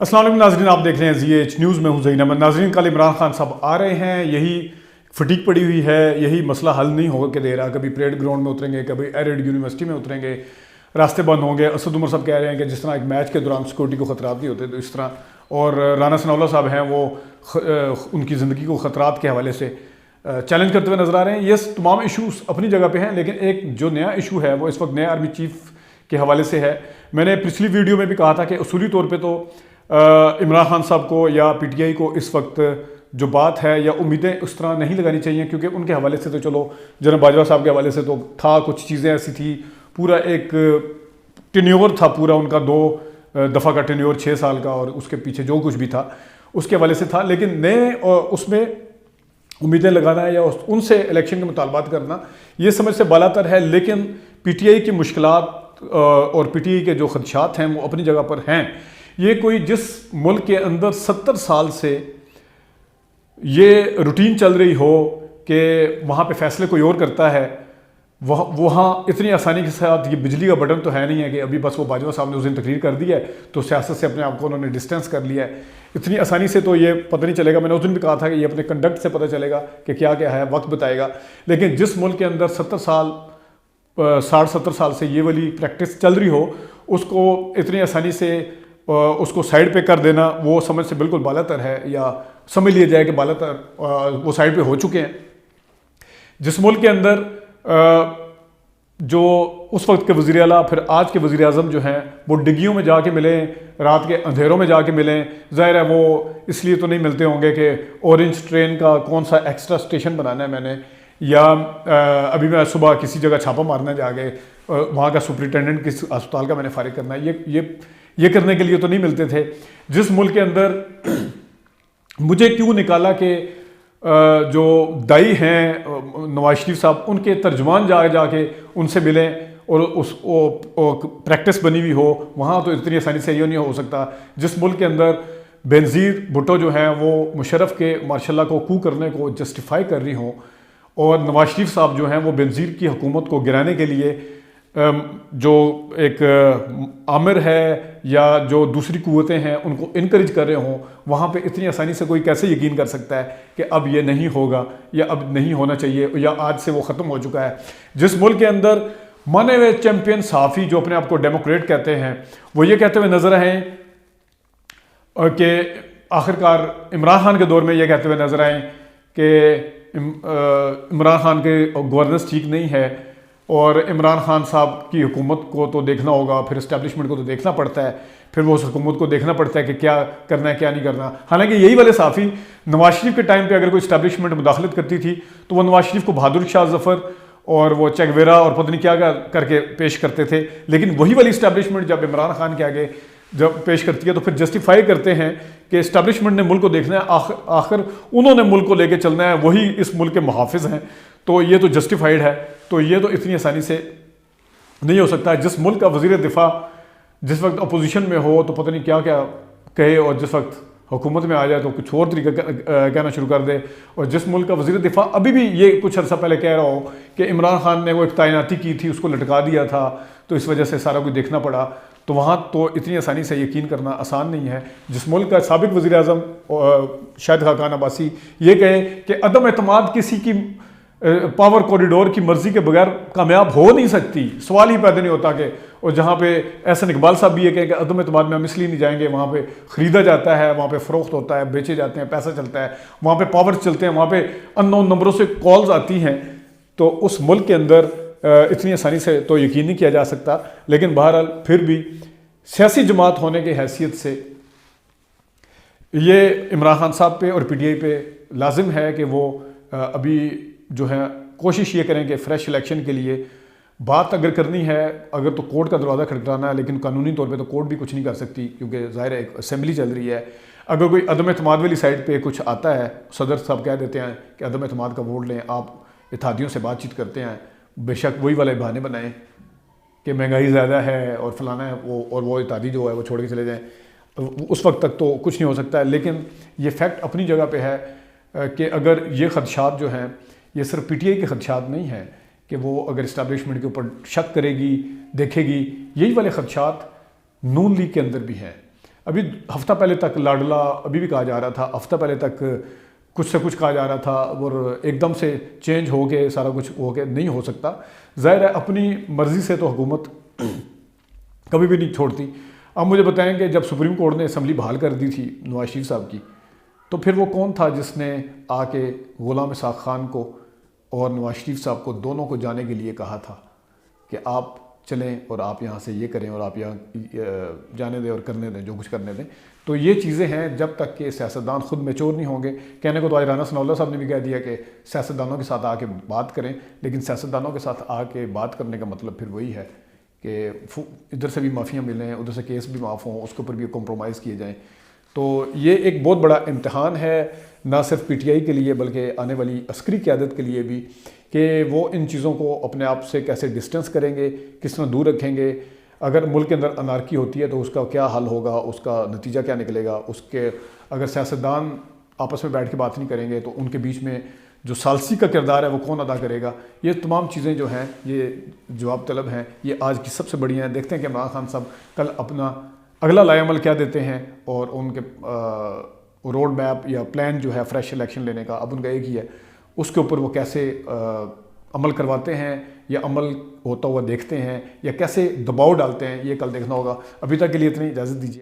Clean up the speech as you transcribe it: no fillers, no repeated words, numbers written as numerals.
अस्सलाम वालेकुम नाज़रीन, आप देख रहे हैं ZH न्यूज़ में हूँ ज़हीन अहमद। नाज़रीन, कल इमरान खान साहब आ रहे हैं, यही फटीक पड़ी हुई है, यही मसला हल नहीं हो के दे रहा। कभी परेड ग्राउंड में उतरेंगे, कभी एरिड यूनिवर्सिटी में उतरेंगे, रास्ते बंद होंगे। असद उमर साहब कह रहे हैं कि जिस तरह एक मैच के दौरान सिक्योरिटी को ख़तरात नहीं होते, तो इस तरह। और राना सनाउल्लाह साहब हैं, वो उनकी ज़िंदगी को ख़तरात के हवाले से चैलेंज करते हुए नज़र आ रहे हैं। ये तमाम इशूज़ अपनी जगह पे हैं, लेकिन एक जो नया इशू है वो इस वक्त नए आर्मी चीफ के हवाले से है। मैंने पिछली वीडियो में भी कहा था कि उसूली तौर पे तो इमरान खान साहब को या PTI को इस वक्त जो बात है या उम्मीदें उस तरह नहीं लगानी चाहिए, क्योंकि उनके हवाले से तो चलो जनरल बाजवा साहब के हवाले से तो था, कुछ चीज़ें ऐसी थी, पूरा एक टेन्योर था, पूरा उनका 2 दफ़ा का टेन्योर 6 साल का, और उसके पीछे जो कुछ भी था उसके हवाले से था। लेकिन नए उसमें उम्मीदें लगाना या उनसे इलेक्शन के मुतालबात करना ये समझ से बालातर है। लेकिन PTI की मुश्किलात और PTI के जो खदशात हैं वो अपनी जगह पर हैं। ये कोई जिस मुल्क के अंदर 70 साल से ये रूटीन चल रही हो कि वहाँ पे फैसले कोई और करता है, वहाँ इतनी आसानी के साथ ये बिजली का बटन तो है नहीं है कि अभी बस वो बाजवा साहब ने उस दिन तकरीर कर दी है तो सियासत से अपने आप को उन्होंने डिस्टेंस कर लिया है। इतनी आसानी से तो ये पता नहीं चलेगा। मैंने उस दिन भी कहा था कि ये अपने कंडक्ट से पता चलेगा कि क्या क्या है, वक्त बताएगा। लेकिन जिस मुल्क के अंदर 60-70 साल से ये वाली प्रैक्टिस चल रही हो, उसको इतनी आसानी से उसको साइड पे कर देना, वो समझ से बिल्कुल बालातर है, या समझ लिया जाए कि बालातर वो साइड पे हो चुके हैं। जिस मुल्क के अंदर जो उस वक्त के वज़ीर आला फिर आज के वज़ीर आज़म जो हैं वो डिग्गियों में जाके मिलें, रात के अंधेरों में जाके मिलें। ज़ाहिर है वो इसलिए तो नहीं मिलते होंगे कि ऑरेंज ट्रेन का कौन सा एक्स्ट्रा स्टेशन बनाना है मैंने, या अभी मैं सुबह किसी जगह छापा मारना जाके वहाँ का सुपरिटेंडेंट किस अस्पताल का मैंने फारिग करना है, ये करने के लिए तो नहीं मिलते थे। जिस मुल्क के अंदर मुझे क्यों निकाला कि जो दाई हैं नवाज शरीफ साहब, उनके तर्जुमान जाके उनसे मिलें और प्रैक्टिस बनी हुई हो, वहाँ तो इतनी आसानी से ये नहीं हो सकता। जिस मुल्क के अंदर बेनज़ीर भुट्टो जो हैं वो मुशर्रफ के मार्शल्लाह को कू करने को जस्टिफाई कर रही हों, और नवाज शरीफ साहब जो हैं वो बेनज़ीर की हुकूमत को गिराने के लिए जो एक आमिर है या जो दूसरी कुव्वतें हैं उनको इनकरेज कर रहे हों, वहाँ पे इतनी आसानी से कोई कैसे यकीन कर सकता है कि अब ये नहीं होगा या अब नहीं होना चाहिए या आज से वो ख़त्म हो चुका है। जिस मुल्क के अंदर माने हुए चैम्पियन सहाफ़ी जो अपने आप को डेमोक्रेट कहते हैं, वो ये कहते हुए नज़र आए कि आखिरकार इमरान खान के दौर में ये कहते हुए नज़र आए कि इमरान खान के गवर्नेंस ठीक नहीं है और इमरान खान साहब की हुकूमत को तो देखना होगा, फिर इस्टेब्लिशमेंट को तो देखना पड़ता है, फिर वो उस हुकूमत को देखना पड़ता है कि क्या करना है क्या नहीं करना। हालांकि यही वाले साफ़ी नवाज शरीफ के टाइम पे अगर कोई इस्टेब्लिशमेंट मुदाखलत करती थी तो वो नवाज शरीफ को बहादुर शाह जफ़र और वो चेगवेरा और पता नहीं क्या करके पेश करते थे। लेकिन वही वाली इस्टेब्लिशमेंट जब इमरान खान के आगे जब पेश करती है तो फिर जस्टिफाई करते हैं कि इस्टेब्लिशमेंट ने मुल्क को देखना है, आखिर उन्होंने मुल्क को लेके चलना है, वही इस मुल्क के मुहाफिज हैं, तो ये तो जस्टिफाइड है। तो ये तो इतनी आसानी से नहीं हो सकता। जिस मुल्क का वज़ीर दिफा जिस वक्त अपोजिशन में हो तो पता नहीं क्या क्या कहे, और जिस वक्त हुकूमत में आ जाए तो कुछ और तरीका कहना शुरू कर दे। और जिस मुल्क का वज़ीर दिफा अभी भी ये कुछ अर्सा पहले कह रहा हो कि इमरान खान ने वो एक तैनाती की थी, उसको लटका दिया था, तो इस वजह से सारा कुछ देखना पड़ा, तो वहाँ तो इतनी आसानी से यकीन करना आसान नहीं है। जिस मुल्क का साबिक वज़ीर आज़म शाहिद खाकान अब्बासी ये कहे कि अदम एतमाद किसी की पावर कॉरिडोर की मर्जी के बगैर कामयाब हो नहीं सकती, सवाल ही पैदा नहीं होता कि, और जहाँ पे एहसन इकबाल साहब भी ये कहें कि अदम एतमाद में हम इसलिए नहीं जाएंगे, वहाँ पे ख़रीदा जाता है, वहाँ पे फ़रोख्त होता है, बेचे जाते हैं, पैसा चलता है, वहाँ पे पावर चलते हैं, वहाँ पे अननोन नंबरों से कॉल्स आती हैं, तो उस मुल्क के अंदर इतनी आसानी से तो यकीन नहीं किया जा सकता। लेकिन बहरहाल फिर भी सियासी जमात होने की हैसियत से ये इमरान खान साहब पे और PTI पे लाजिम है कि वो अभी जो है कोशिश ये करें कि फ़्रेश इलेक्शन के लिए बात अगर करनी है, अगर तो कोर्ट का दरवाज़ा खटखटाना है, लेकिन कानूनी तौर पे तो कोर्ट भी कुछ नहीं कर सकती क्योंकि ज़ाहिर है एक असेंबली चल रही है। अगर कोई अदम एतमाद वाली साइड पे कुछ आता है, सदर साहब कह देते हैं कि अदम एतमाद का वोट लें, आप इत्तेहादियों से बातचीत करते हैं, बेशक वही वाले बहाने बनाएं कि महंगाई ज़्यादा है और फलाना है वो, और वो इत्तेहादी जो है वो छोड़ के चले जाएँ, उस वक्त तक तो कुछ नहीं हो सकता है। लेकिन ये फैक्ट अपनी जगह पे है कि अगर ये खदशात जो हैं ये सिर्फ PTI के खदशात नहीं हैं कि वो अगर इस्टेब्लिशमेंट के ऊपर शक करेगी, देखेगी, यही वाले खदशात नून लीग के अंदर भी हैं। अभी हफ्ता पहले तक लाडला अभी भी कहा जा रहा था, हफ्ता पहले तक कुछ से कुछ कहा जा रहा था, और एकदम से चेंज हो के सारा कुछ हो के नहीं हो सकता। ज़ाहिर है अपनी मर्ज़ी से तो हुकूमत कभी भी नहीं छोड़ती। अब मुझे बताएं कि जब सुप्रीम कोर्ट ने असम्बली बहाल कर दी थी नवाज शरीफ साहब की, तो फिर वो कौन था जिसने आके गुलाम इसाक खान को और नवाज शरीफ साहब को दोनों को जाने के लिए कहा था कि आप चलें और आप यहाँ से ये करें और आप यहाँ जाने दें और करने दें जो कुछ करने दें। तो ये चीज़ें हैं, जब तक कि सियासतदान खुद मैच्योर नहीं होंगे। कहने को तो आज राना सनाउल्लाह साहब ने भी कह दिया कि सियासतदानों के साथ आके बात करें, लेकिन सियासतदानों के साथ आके बात करने का मतलब फिर वही है कि इधर से भी माफ़ियाँ मिलें, उधर से केस भी माफ़ हों, उसके ऊपर भी कॉम्प्रोमाइज़ किए जाएँ। तो ये एक बहुत बड़ा इम्तहान है, ना सिर्फ पीटीआई के लिए बल्कि आने वाली अस्करी क़यादत के लिए भी, कि वो इन चीज़ों को अपने आप से कैसे डिस्टेंस करेंगे, किस तरह दूर रखेंगे। अगर मुल्क के अंदर अनारकी होती है तो उसका क्या हल होगा, उसका नतीजा क्या निकलेगा, उसके अगर सियासतदान आपस में बैठ के बात नहीं करेंगे तो उनके बीच में जो सालसी का किरदार है वो कौन अदा करेगा। ये तमाम चीज़ें जो हैं ये जवाब तलब हैं, ये आज की सबसे बड़ी हैं। देखते हैं कि इमरान खान साहब कल अपना अगला लाएअमल क्या देते हैं, और उनके रोड मैप या प्लान जो है फ्रेश इलेक्शन लेने का, अब उनका एक ही है, उसके ऊपर वो कैसे अमल करवाते हैं या अमल होता हुआ देखते हैं या कैसे दबाव डालते हैं, ये कल देखना होगा। अभी तक के लिए इतनी इजाज़त दीजिए।